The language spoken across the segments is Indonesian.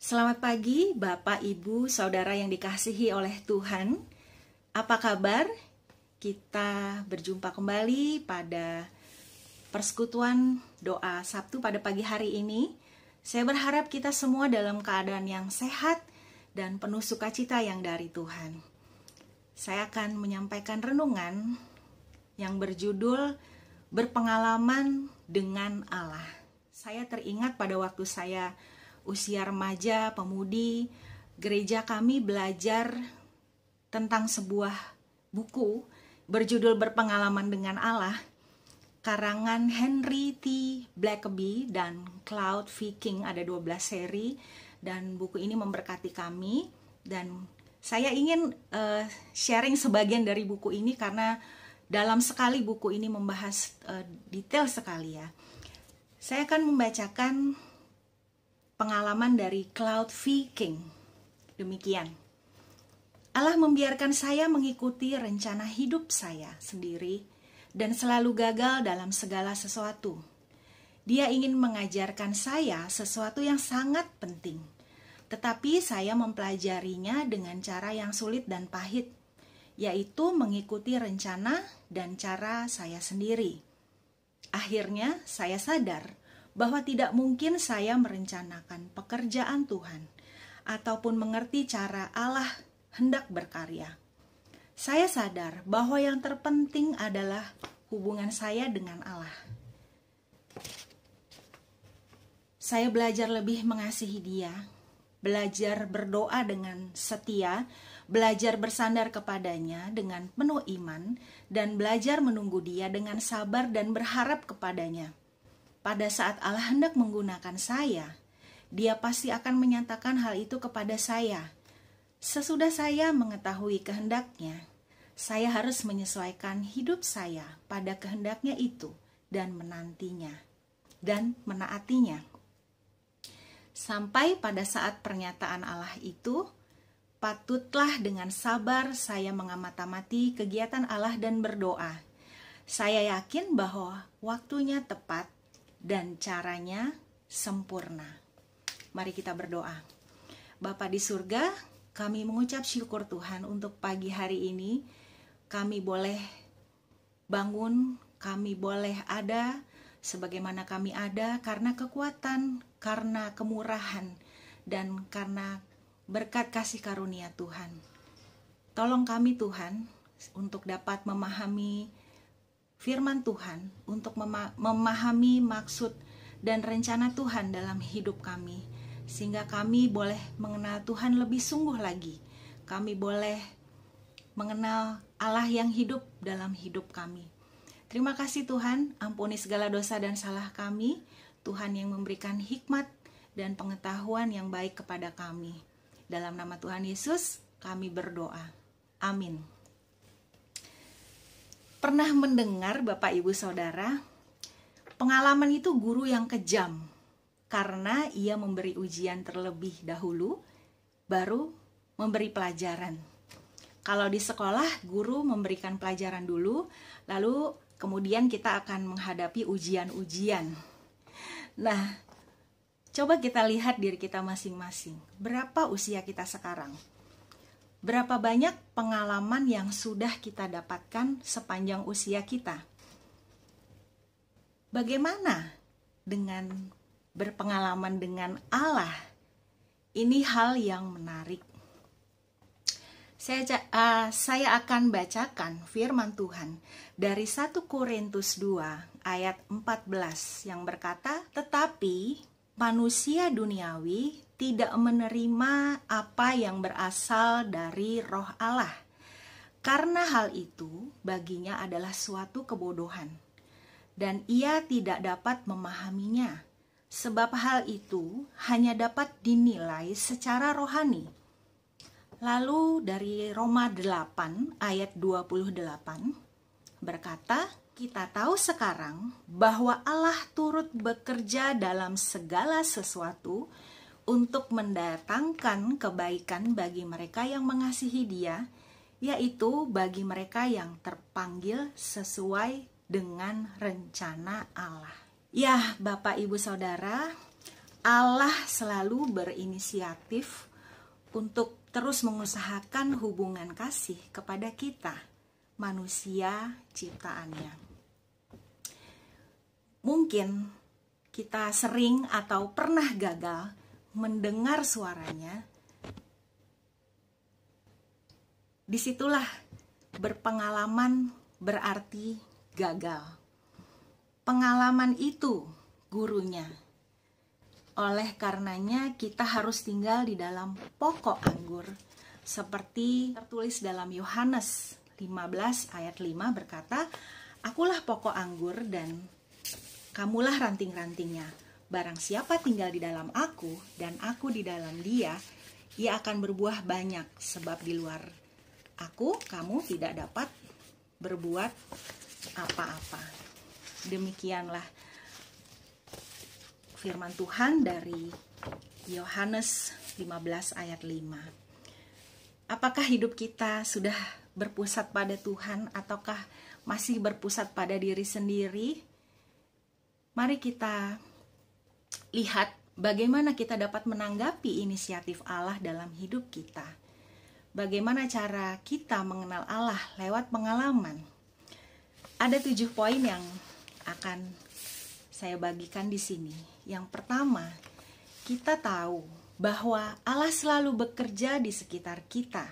Selamat pagi Bapak, Ibu, Saudara yang dikasihi oleh Tuhan. Apa kabar? Kita berjumpa kembali pada persekutuan doa Sabtu pada pagi hari ini. Saya berharap kita semua dalam keadaan yang sehat dan penuh sukacita yang dari Tuhan. Saya akan menyampaikan renungan yang berjudul Berpengalaman dengan Allah. Saya teringat pada waktu saya usia remaja, pemudi, gereja kami belajar tentang sebuah buku berjudul Berpengalaman dengan Allah, karangan Henry T. Blackaby dan Claude V. King, ada 12 seri, dan buku ini memberkati kami. Dan saya ingin sharing sebagian dari buku ini karena dalam sekali buku ini membahas detail sekali ya. Saya akan membacakan pengalaman dari Claude V. King. Demikian. Allah membiarkan saya mengikuti rencana hidup saya sendiri dan selalu gagal dalam segala sesuatu. Dia ingin mengajarkan saya sesuatu yang sangat penting, tetapi saya mempelajarinya dengan cara yang sulit dan pahit, yaitu mengikuti rencana dan cara saya sendiri. Akhirnya saya sadar bahwa tidak mungkin saya merencanakan pekerjaan Tuhan ataupun mengerti cara Allah hendak berkarya. Saya sadar bahwa yang terpenting adalah hubungan saya dengan Allah. Saya belajar lebih mengasihi Dia, belajar berdoa dengan setia, belajar bersandar kepadanya dengan penuh iman, dan belajar menunggu Dia dengan sabar dan berharap kepadanya. Pada saat Allah hendak menggunakan saya, Dia pasti akan menyatakan hal itu kepada saya. Sesudah saya mengetahui kehendaknya, saya harus menyesuaikan hidup saya pada kehendaknya itu dan menantinya dan menaatinya. Sampai pada saat pernyataan Allah itu, patutlah dengan sabar saya mengamati kegiatan Allah dan berdoa. Saya yakin bahwa waktunya tepat dan caranya sempurna. Mari kita berdoa. Bapa di surga, kami mengucap syukur Tuhan untuk pagi hari ini. Kami boleh bangun, kami boleh ada sebagaimana kami ada karena kekuatan, karena kemurahan, dan karena berkat kasih karunia Tuhan. Tolong kami Tuhan untuk dapat memahami firman Tuhan, untuk memahami maksud dan rencana Tuhan dalam hidup kami, sehingga kami boleh mengenal Tuhan lebih sungguh lagi. Kami boleh mengenal Allah yang hidup dalam hidup kami. Terima kasih Tuhan, ampuni segala dosa dan salah kami. Tuhan yang memberikan hikmat dan pengetahuan yang baik kepada kami. Dalam nama Tuhan Yesus, kami berdoa. Amin. Pernah mendengar Bapak Ibu Saudara, pengalaman itu guru yang kejam karena ia memberi ujian terlebih dahulu, baru memberi pelajaran. Kalau di sekolah, guru memberikan pelajaran dulu, lalu kemudian kita akan menghadapi ujian-ujian. Nah, coba kita lihat diri kita masing-masing. Berapa usia kita sekarang? Berapa banyak pengalaman yang sudah kita dapatkan sepanjang usia kita? Bagaimana dengan berpengalaman dengan Allah? Ini hal yang menarik. Saya akan bacakan firman Tuhan dari 1 Korintus 2 ayat 14 yang berkata, "Tetapi manusia duniawi tidak menerima apa yang berasal dari Roh Allah, karena hal itu baginya adalah suatu kebodohan, dan ia tidak dapat memahaminya, sebab hal itu hanya dapat dinilai secara rohani." Lalu dari Roma 8 ayat 28 berkata, "Kita tahu sekarang bahwa Allah turut bekerja dalam segala sesuatu untuk mendatangkan kebaikan bagi mereka yang mengasihi Dia, yaitu bagi mereka yang terpanggil sesuai dengan rencana Allah." Ya, Bapak Ibu Saudara, Allah selalu berinisiatif untuk terus mengusahakan hubungan kasih kepada kita, manusia ciptaannya. Mungkin kita sering atau pernah gagal mendengar suaranya. Disitulah berpengalaman berarti gagal. Pengalaman itu gurunya. Oleh karenanya kita harus tinggal di dalam pokok anggur. Seperti tertulis dalam Yohanes 15 ayat 5 berkata, "Akulah pokok anggur dan kamulah ranting-rantingnya. Barang siapa tinggal di dalam aku dan aku di dalam dia, ia akan berbuah banyak, sebab di luar aku kamu tidak dapat berbuat apa-apa." Demikianlah firman Tuhan dari Yohanes 15 ayat 5. Apakah hidup kita sudah berpusat pada Tuhan ataukah masih berpusat pada diri sendiri? Mari kita lihat bagaimana kita dapat menanggapi inisiatif Allah dalam hidup kita. Bagaimana cara kita mengenal Allah lewat pengalaman. Ada 7 poin yang akan saya bagikan di sini. Yang pertama, kita tahu bahwa Allah selalu bekerja di sekitar kita.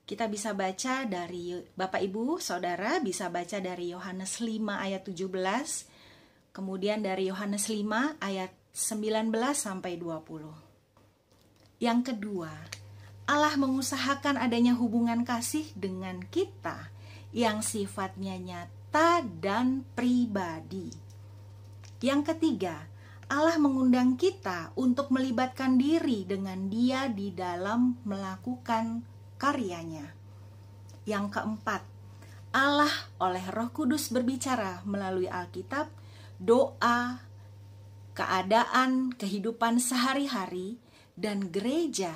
Kita bisa baca dari Bapak Ibu, Saudara bisa baca dari Yohanes 5 ayat 17, kemudian dari Yohanes 5 ayat 19 sampai 20. Yang kedua, Allah mengusahakan adanya hubungan kasih dengan kita yang sifatnya nyata dan pribadi. Yang ketiga, Allah mengundang kita untuk melibatkan diri dengan Dia di dalam melakukan karyanya. Yang keempat, Allah oleh Roh Kudus berbicara melalui Alkitab, doa, keadaan, kehidupan sehari-hari, dan gereja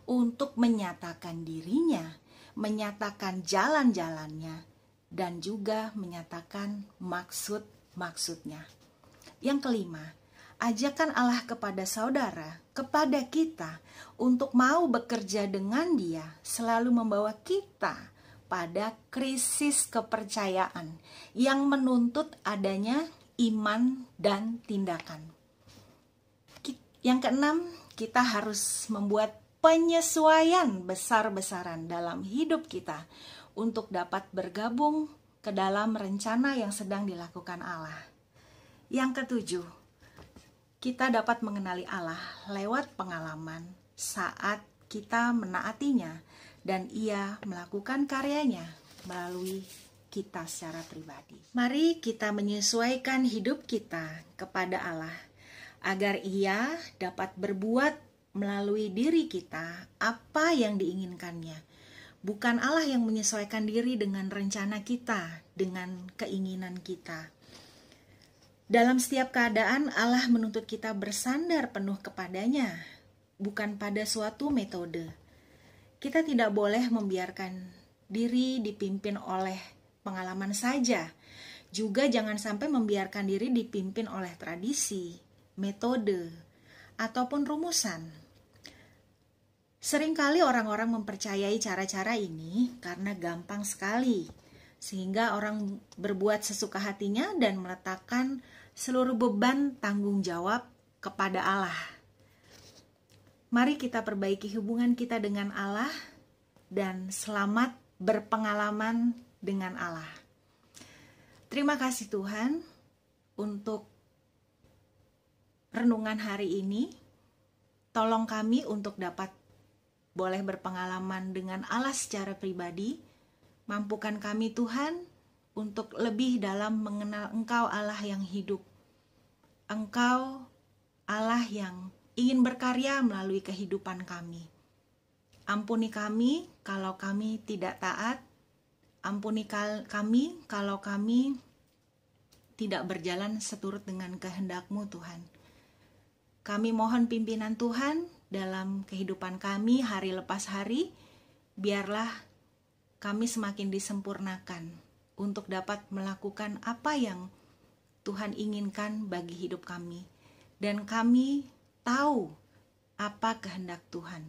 untuk menyatakan dirinya, menyatakan jalan-jalannya, dan juga menyatakan maksud-maksudnya. Yang kelima, ajakan Allah kepada saudara, kepada kita untuk mau bekerja dengan Dia selalu membawa kita pada krisis kepercayaan yang menuntut adanya iman dan tindakan. Yang keenam, kita harus membuat penyesuaian besar-besaran dalam hidup kita untuk dapat bergabung ke dalam rencana yang sedang dilakukan Allah. Yang ketujuh, kita dapat mengenali Allah lewat pengalaman saat kita menaatinya dan Ia melakukan karyanya melalui kita secara pribadi. Mari kita menyesuaikan hidup kita kepada Allah agar Ia dapat berbuat melalui diri kita apa yang diinginkannya. Bukan Allah yang menyesuaikan diri dengan rencana kita, dengan keinginan kita. Dalam setiap keadaan Allah menuntut kita bersandar penuh kepadanya, bukan pada suatu metode. Kita tidak boleh membiarkan diri dipimpin oleh pengalaman saja. Juga jangan sampai membiarkan diri dipimpin oleh tradisi, metode, ataupun rumusan. Seringkali orang-orang mempercayai cara-cara ini karena gampang sekali, sehingga orang berbuat sesuka hatinya dan meletakkan seluruh beban tanggung jawab kepada Allah. Mari kita perbaiki hubungan kita dengan Allah dan selamat berpengalaman dengan Allah. Terima kasih Tuhan untuk renungan hari ini. Tolong kami untuk dapat boleh berpengalaman dengan Allah secara pribadi. Mampukan kami Tuhan untuk lebih dalam mengenal Engkau Allah yang hidup. Engkau Allah yang ingin berkarya melalui kehidupan kami. Ampuni kami kalau kami tidak taat. Ampuni kami kalau kami tidak berjalan seturut dengan kehendak-Mu Tuhan. Kami mohon pimpinan Tuhan dalam kehidupan kami hari lepas hari. Biarlah kami semakin disempurnakan untuk dapat melakukan apa yang Tuhan inginkan bagi hidup kami. dan kami tahu apa kehendak Tuhan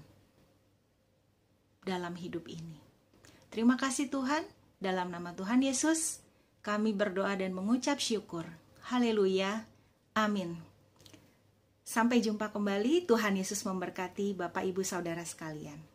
dalam hidup ini. Terima kasih Tuhan, dalam nama Tuhan Yesus kami berdoa dan mengucap syukur. Haleluya, amin. Sampai jumpa kembali, Tuhan Yesus memberkati Bapak Ibu Saudara sekalian.